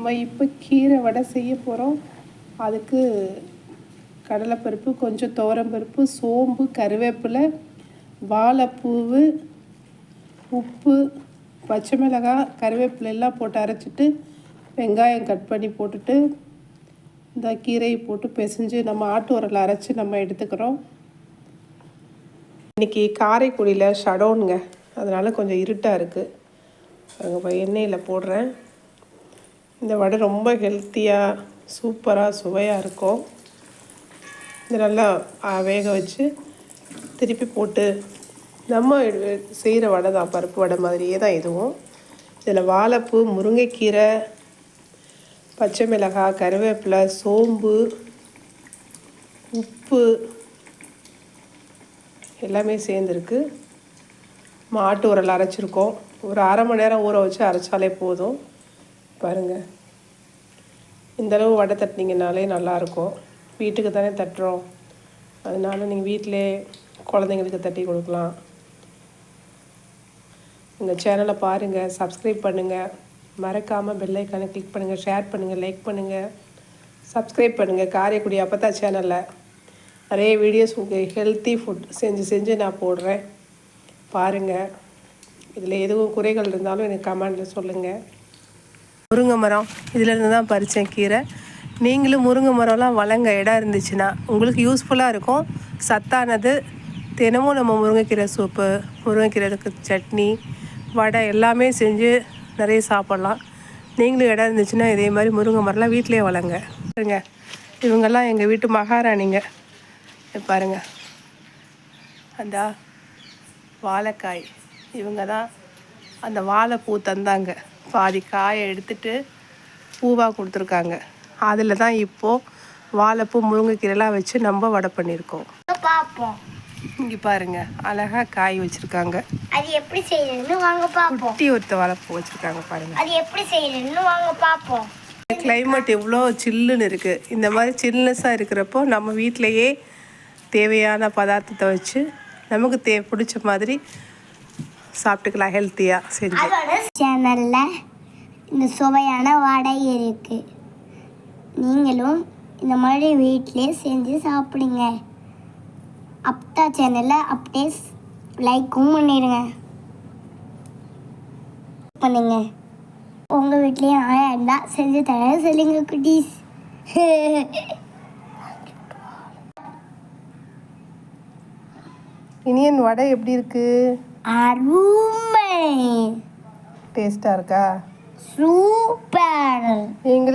நம்ம இப்போ கீரை வடை செய்ய போகிறோம். அதுக்கு கடலைப்பருப்பு, கொஞ்சம் துவரம்பருப்பு, சோம்பு, கருவேப்பிலை, வாழைப்பூவு, உப்பு, பச்சை மிளகாய், கருவேப்பிலை எல்லாம் போட்டு அரைச்சிட்டு வெங்காயம் கட் பண்ணி போட்டுட்டு இந்த கீரையை போட்டு பிசைஞ்சு நம்ம ஆட்டு உரலில் அரைச்சி நம்ம எடுத்துக்கிறோம். இன்றைக்கி காரைக்குடியில் ஷடவுனுங்க, அதனால் கொஞ்சம் இருட்டாக இருக்குது. அங்கே எண்ணெயில் போடுறேன். இந்த வடை ரொம்ப ஹெல்த்தியாக சூப்பராக சுவையாக இருக்கும். இது நல்லா வேக வச்சு திருப்பி போட்டு நம்ம செய்கிற வடை தான், பருப்பு வடை மாதிரியே தான் இதுவும். இதில் வாழைப்பூ, முருங்கைக்கீரை, பச்சை மிளகாய், கருவேப்பிலை, சோம்பு, உப்பு எல்லாமே சேர்ந்துருக்கு. மாட்டு உரல் அரைச்சிருக்கோம். ஒரு அரை மணி நேரம் ஊற வச்சு அரைச்சாலே போதும். பாருங்கள், இந்தளவு வடை தட்டினீங்கனாலே நல்லாயிருக்கும். வீட்டுக்கு தானே தட்டுறோம், அதனால் நீங்கள் வீட்டிலே குழந்தைங்களுக்கு தட்டி கொடுக்கலாம். எங்கள் சேனலை பாருங்கள், சப்ஸ்கிரைப் பண்ணுங்கள், மறக்காமல் பெல் ஐக்கானை கிளிக் பண்ணுங்கள், ஷேர் பண்ணுங்கள், லைக் பண்ணுங்கள், சப்ஸ்கிரைப் பண்ணுங்கள். காரைக்குடி அப்பத்தா சேனலில் நிறைய வீடியோஸ் உங்களுக்கு ஹெல்த்தி ஃபுட் செஞ்சு நான் போடுறேன், பாருங்கள். இதில் எதுவும் குறைகள் இருந்தாலும் எனக்கு கமெண்டில் சொல்லுங்கள். முருங்கை மரம் இதிலேருந்து தான் பறித்தேன் கீரை. நீங்களும் முருங்கை மரம்லாம் வளங்க, இடம் இருந்துச்சுன்னா உங்களுக்கு யூஸ்ஃபுல்லாக இருக்கும், சத்தானது. தினமும் நம்ம முருங்கைக்கீரை சூப்பு, முருங்கைக்கீரைக்கு சட்னி, வடை எல்லாமே செஞ்சு நிறைய சாப்பிட்லாம். நீங்களும் இடம் இருந்துச்சுன்னா இதே மாதிரி முருங்கை மரம்லாம் வீட்டிலே வளங்க. பாருங்க, இவங்கெல்லாம் எங்கள் வீட்டு மகாராணிங்க. பாருங்கள், அந்த வாழைக்காய், இவங்க தான் அந்த வாழைப்பூ தந்தாங்க. பாதி காயை எடுத்துகிட்டு பூவாக கொடுத்துருக்காங்க. அதில் தான் இப்போது வாழைப்பூ, முருங்கைக்கீரைலாம் வச்சு நம்ம வடை பண்ணியிருக்கோம். பார்ப்போம். இங்கே பாருங்கள், அழகாக காய் வச்சுருக்காங்க. அது எப்படி செய்யணும்னு வாங்க பார்ப்போம். குட்டி ஒருத்த வாழைப்பூ வச்சுருக்காங்க பாருங்கள். அது எப்படி செய்யணும்னு வாங்க பார்ப்போம். கிளைமேட் எவ்வளோ சில்லுன்னு இருக்குது. இந்த மாதிரி சில்னஸாக இருக்கிறப்போ நம்ம வீட்டிலையே தேவையான பதார்த்தத்தை வச்சு நமக்கு பிடிச்ச மாதிரி சாப்பிட்டுக்கலாம், ஹெல்த்தியாக செஞ்சு. சேனலில் இந்த சுவையான வடை இருக்குது. நீங்களும் இந்த மாதிரி வீட்டிலே செஞ்சு சாப்பிடுங்க. அப்பத்தா சேனலில் அப்படியே லைக்கும் பண்ணிடுங்க, பண்ணுங்க. உங்கள் வீட்லேயும் ஆயா இருந்தால் செஞ்சு தர சொல்லுங்க குட்டீஸ். இனியன் வடை எப்படி இருக்குது? அருமை. டேஸ்ட்டாக இருக்கா? சூப்பர். எங்கள்